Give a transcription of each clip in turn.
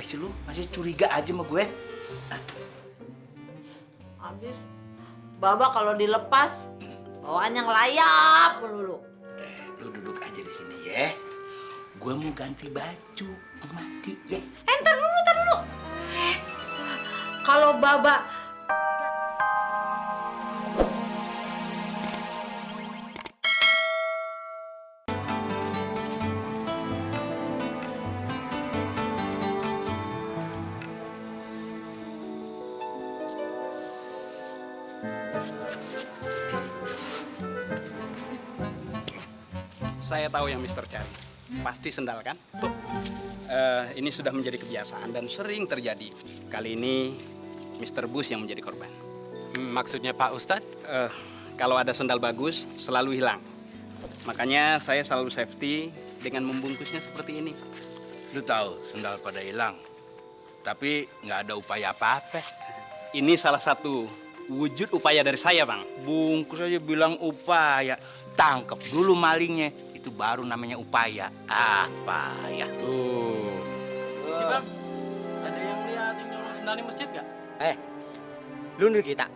sih lu? Masih curiga aja sama gue? Habis Baba kalau dilepas bawaannya ngelayap melulu. Lu duduk aja di sini ya. Gue mau ganti baju, mati ya. Entar dulu. Kalau Baba Saya tahu yang Mister cari. Pasti sendal kan? Tuh. Ini sudah menjadi kebiasaan dan sering terjadi. Kali ini Mister Bus yang menjadi korban. Maksudnya Pak Ustadz? Kalau ada sendal bagus, selalu hilang. Makanya saya selalu safety dengan membungkusnya seperti ini. Lu tahu sendal pada hilang, tapi nggak ada upaya apa-apa. Ini salah satu wujud upaya dari saya, Bang. Bungkus aja bilang upaya. Tangkep dulu malingnya. Itu baru namanya upaya. Apa ya? Tuh. Si Bang, ada yang lihat yang nyolong sendal di masjid nggak? Lu nih kita.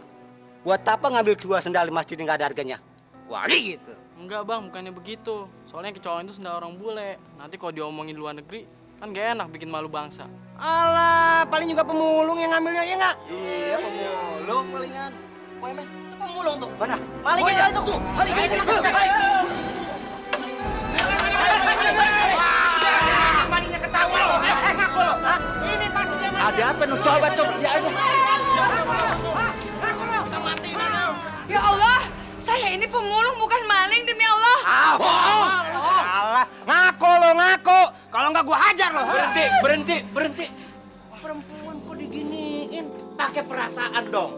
Buat apa ngambil dua sendal di masjid yang nggak ada harganya? Wali gitu. Enggak Bang, bukannya begitu. Soalnya kecolongan itu sendal orang bule. Nanti kalau diomongin di luar negeri, kan gak enak bikin malu bangsa. Alah, paling juga pemulung yang ngambilnya, ya nggak? Iya, pemulung palingan. Woi men, itu pemulung tuh. Mana? Malingnya itu. Malingnya ketahuan loh. Ngaku loh. Ini pasti dia maling. Ada apa? Coba tuh. Ya itu. Ya Allah, saya ini pemulung bukan maling demi Allah. Salah. Ngaku. Kalau nggak gua hajar lo. Berhenti. Perempuan kok diginiin? Pakai perasaan dong.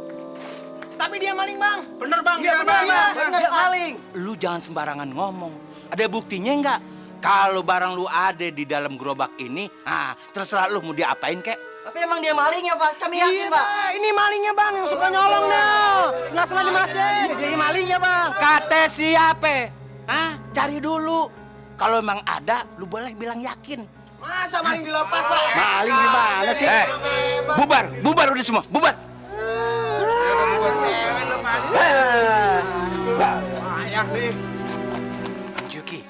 Tapi dia maling, Bang. Bener bang. Iya, bener maling. Lu jangan sembarangan ngomong. Ada buktinya nggak? Kalau barang lu ada di dalam gerobak ini, terserah lu mau diapain kek. Tapi emang dia malingnya, Pak. Kami yakin, Pak. Ini malingnya, Bang, yang suka nyolong dah. Senang-senang di masjid. Jadi malingnya, Bang. Kata siapa? Cari dulu. Kalau emang ada, lu boleh bilang yakin. Masa maling dilepas, Bang? Maling gimana sih? Bubar udah semua, bubar. Juki,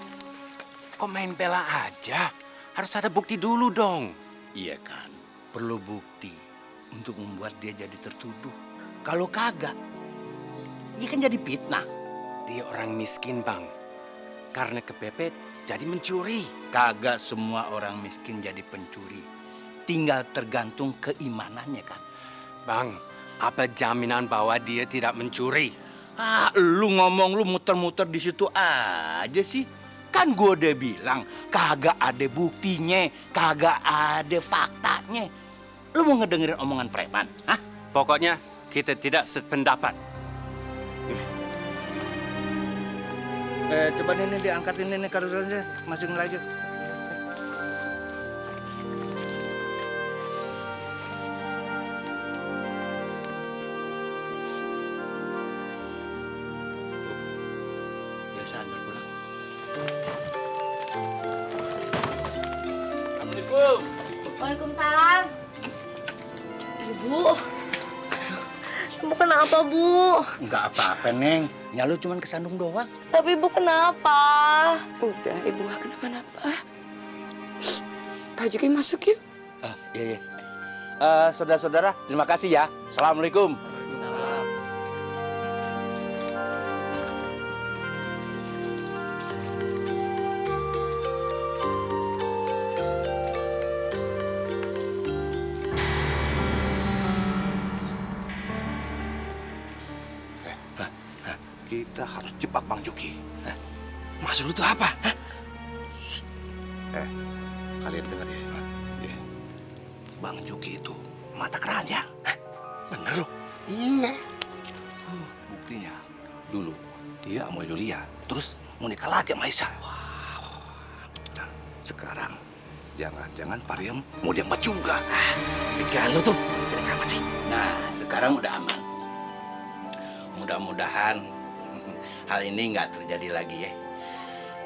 kok main bela aja? Harus ada bukti dulu dong. Iya kan, perlu bukti untuk membuat dia jadi tertuduh. Kalau kagak, dia kan jadi fitnah. Dia orang miskin, Bang. Karena kepepet, jadi mencuri. Kagak semua orang miskin jadi pencuri. Tinggal tergantung keimanannya kan. Bang, apa jaminan bahwa dia tidak mencuri? Lu ngomong lu muter-muter di situ aja sih. Kan gue udah bilang kagak ada buktinya, kagak ada faktanya. Lu mau ngedengerin omongan preman? Pokoknya kita tidak sependapat. Coba ini diangkatin ini karuselnya, masukin lagi. Biasa antar pulang. Assalamualaikum. Waalaikumsalam. Ibu. Ibu kenapa, Bu? Enggak apa-apa, Neng. Ya lu cuman kesandung doang. Tapi Ibu kenapa? Udah, Ibu gak kenapa-napa. Pak Juki masuk yuk. Iya. Saudara-saudara, terima kasih ya. Assalamualaikum. Kita harus jebak Bang Juki. Maksud lu tuh apa? Kalian dengar ya? Bang Juki itu mata keranjang. Bener lu? Iya. Buktinya, dulu dia sama Yulia, terus mau nikah lagi sama Aisyah. Nah, sekarang jangan-jangan Pariem mau diembat juga. Pikiran lu tuh jelek amat sih. Nah, sekarang udah aman. Mudah-mudahan hal ini nggak terjadi lagi ya.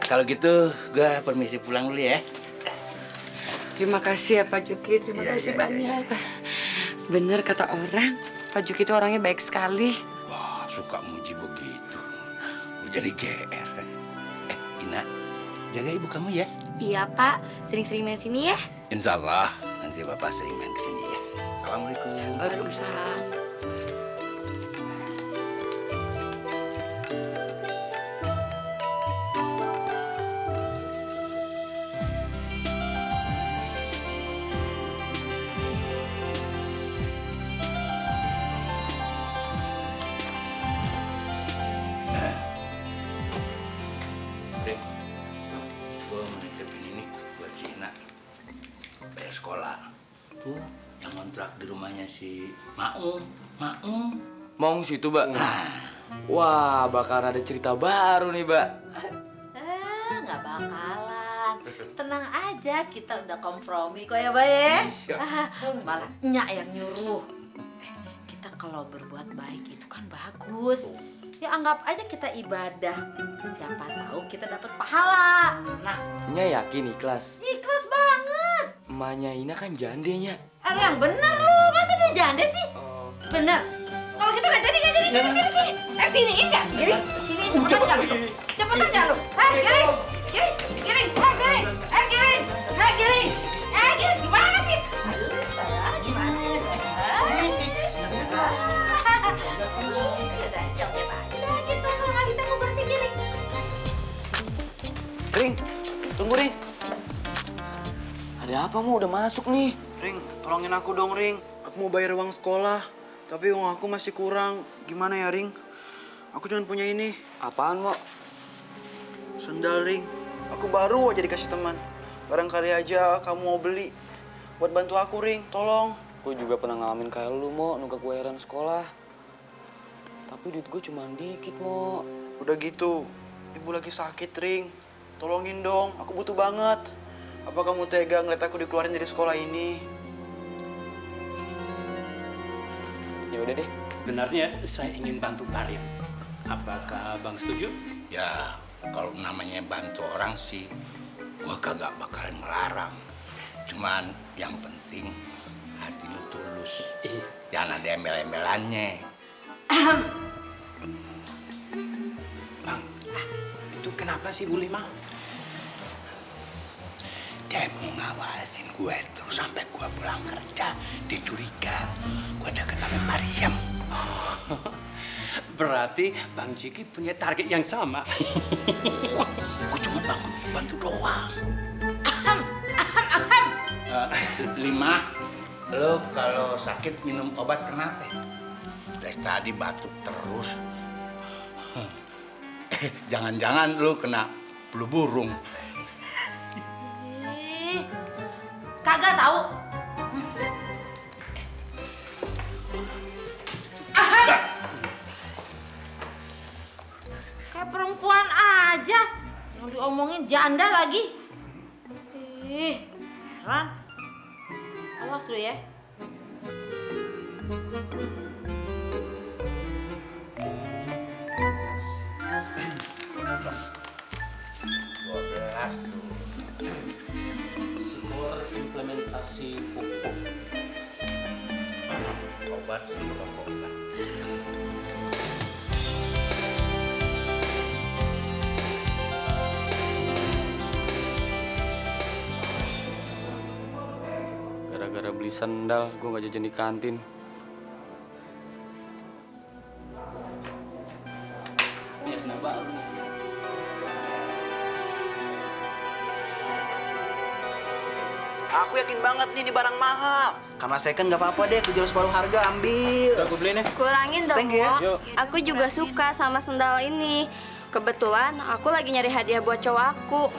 Kalau gitu, gue permisi pulang dulu ya. Terima kasih ya Pak Juki, terima kasih banyak. Bener kata orang, Pak Juki itu orangnya baik sekali. Wah, suka muji begitu. Gue jadi GR. Ina, jaga ibu kamu ya. Iya Pak, sering-sering main sini ya. Insya Allah, nanti Bapak sering main kesini ya. Assalamualaikum. Waalaikumsalam. Rik, gue mau nitipin ini buat si Ina. Bayar sekolah. Tuh, yang kontrak di rumahnya si Maung. Mau situ, Mbak? Wah, bakal ada cerita baru nih, Mbak. Nggak bakalan. Tenang aja, kita udah kompromi kok ya, Bay ya. Malah Nyak yang nyuruh. Kita kalau berbuat baik itu kan bagus. Ya anggap aja kita ibadah. Siapa tahu kita dapat pahala. Nah, Nya yakin ikhlas? ikhlas banget. Emaknya Ina kan jandenya. Yang bener lu, masa dia janda sih? Bener. Kalau gitu nggak jadi. Sini. Sini enggak? Sini, cepetan nggak lu? Cepetan nggak lu? Giring. Gimana sih? Aduh, gimana? Udah, joget aja kita. Kalau nggak bisa aku bersih giring. Ring, tunggu Ring. Ada apa mau udah masuk nih? Ring, tolongin aku dong, Ring. Aku mau bayar uang sekolah, tapi uang aku masih kurang. Gimana ya, Ring? Aku cuma punya ini. Apaan, Mo? Sendal, Ring. Aku baru aja dikasih teman. Barangkali aja kamu mau beli. Buat bantu aku, Ring. Tolong. Gue juga pernah ngalamin kayak lu, Mo, nunggak bayaran sekolah. Tapi duit gue cuma dikit, Mo. Udah gitu, ibu lagi sakit, Ring. Tolongin dong, aku butuh banget. Apa kamu tega ngeliat aku dikeluarin dari sekolah ini? Ya udah deh. Sebenarnya saya ingin bantu Pariem. Apakah Abang setuju? Ya, kalau namanya bantu orang sih, gua kagak bakalan ngelarang. Cuman yang penting hati lu tulus. Jangan ada embel-embelannya. Bang, itu kenapa sih Bu Lima? Dia mau ngawasin gue terus sampai gue pulang kerja. Dia curiga gue deket sama Pariem. Berarti Bang Jiki punya target yang sama. Wah, gue cuma bantu doang. Lima, lo kalau sakit minum obat kenapa? Dari tadi batuk terus. Jangan-jangan lo kena flu burung. Kagak tahu. Kayak perempuan aja. Yang diomongin janda lagi. Heran. Awas lu ya. Skor implementasi pupuk. Obat sama obat. Gara-gara beli sendal, gue gak jajan di kantin. Ini sendal baru. Aku yakin banget nih ini barang mahal. Karena saya kan nggak apa-apa deh, aku jual separuh harga, ambil. Udah gue beliin ya. Kurangin dong, Thank you ya. Mo. Aku juga suka sama sendal ini. Kebetulan aku lagi nyari hadiah buat cowok aku.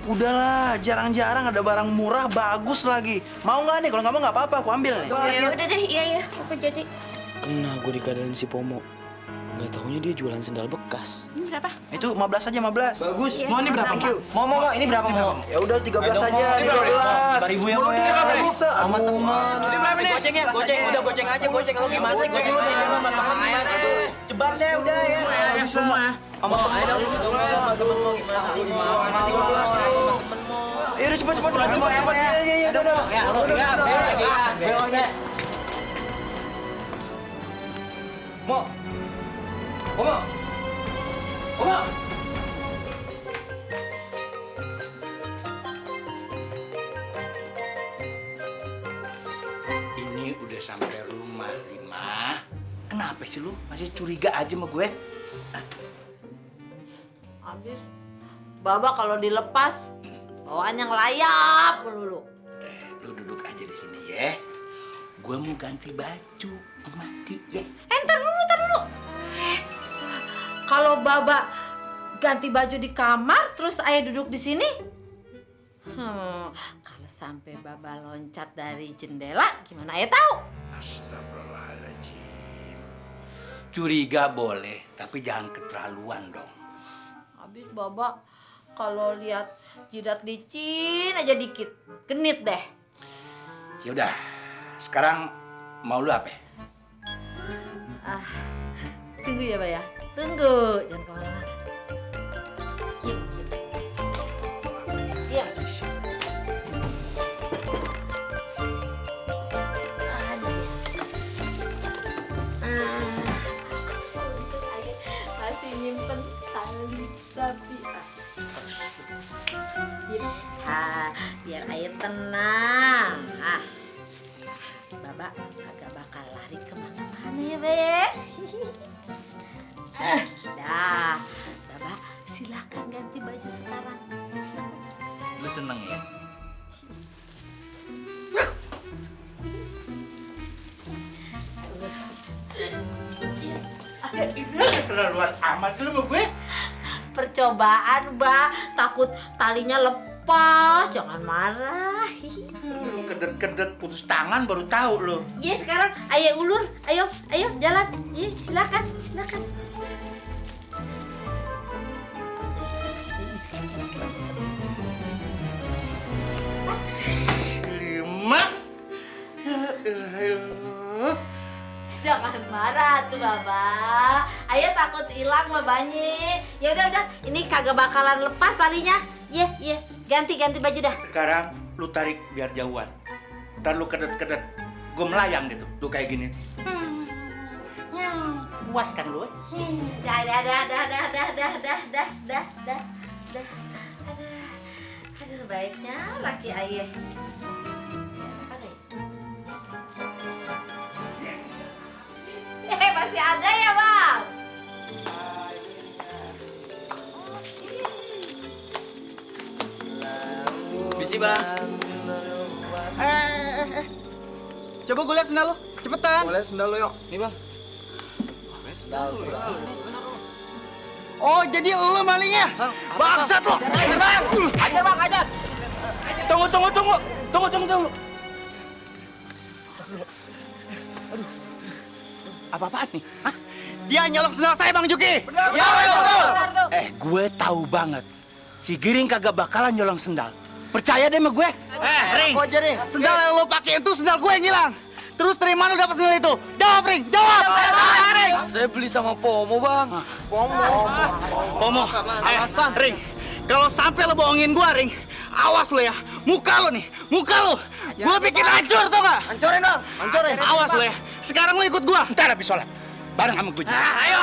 Udahlah, jarang-jarang ada barang murah, bagus lagi. Mau nggak nih? Kalau nggak mau nggak apa-apa, aku ambil nih. Ya udah deh, iya aku jadi. Kena gue dikadalin si Pomo. Gak taunya dia jualan sendal bekas. Ini berapa? Itu 15 aja, 15. Bagus. Iya. Mau ini berapa? Thank you. Mau, ini berapa mau? Ya udah 13 aja, ini 12. 5.000 ya, Mo, ya. Nggak bisa. Sama teman. Goceng ya, goceng. Udah goceng aja, goceng. Lo gimana sih? Goceng udah sama teman gimana sih tuh? Cepat deh udah ya. Nggak bisa. Sama temen. Sama temen mau gimana sih? Sama 13 bro. Yaudah Udah cepet. Iya. Udah. Mo. Ini udah sampai rumah, Lima. Kenapa sih lu masih curiga aja sama gue? Habis Baba kalau dilepas bawaannya ngelayap melulu. Lu duduk aja di sini ya. Gue mau ganti baju, mati ya. Ntar dulu. Kalau Baba ganti baju di kamar, terus ayah duduk di sini. Kalau sampai Baba loncat dari jendela, gimana ayah tahu? Astagfirullahaladzim. Curiga boleh, tapi jangan keterlaluan dong. Habis Baba kalau lihat jidat licin aja dikit, genit deh. Yaudah, sekarang mau lu apa? Tunggu ya, Ba ya. Tunggu, jangan kemana-mana. Iya. Untuk ayah masih nyimpen tali tapi biar ayah tenang. Baba kagak bakal lari kemana-mana ya, Be. Dah, Baba silakan ganti baju sekarang. Lu seneng ya? Keterlaluan amat lu sama gue. Percobaan, Ba. Takut talinya lepas. Jangan marah. Kedet-kedet putus tangan baru tahu lu. Iya, sekarang ayah ulur. Ayo jalan. Iya, silakan. Lima. Ya elah. Jangan marah tuh, Baba. Ayah takut hilang babanya. Ya udah, ini kagak bakalan lepas talinya. Iya. Ganti baju dah. Sekarang lu tarik biar jauhan. Ntar lu kedet-kedet. Gue melayang gitu. Lu kayak gini. Puas kan lu? Dah. Aduh, baiknya laki ayah. Masih ada ya, Bang? Misi, Bang. Coba gue lihat sendal lu, cepetan. Boleh sendal lo, yuk. Nih, Bang. Oh, jadi lo malingnya? Bangsat lo. Ajar, Bang, ajar. Tunggu. Aduh. Apa-apaan nih? Hah? Dia nyolong sendal saya, Bang Juki. Benar. Gue tahu banget. Si Giring kagak bakalan nyolong sendal. Percaya deh sama gue. Ring. Sendal yang lo pakai itu sendal gue yang hilang. Terus dari mana dapat sendal itu? Jawab, Ring. Jawab. Ring. Saya beli sama Pomo, Bang. Pomo. Ring. Kalau sampai lo bohongin gue, Ring, awas lo ya. Muka lo. Gue bikin hancur, tau gak? Hancurin, Bang. Hancurin. Awas lo ya. Sekarang lo ikut gue. Ntar habis sholat. Bareng sama gue. Ayo.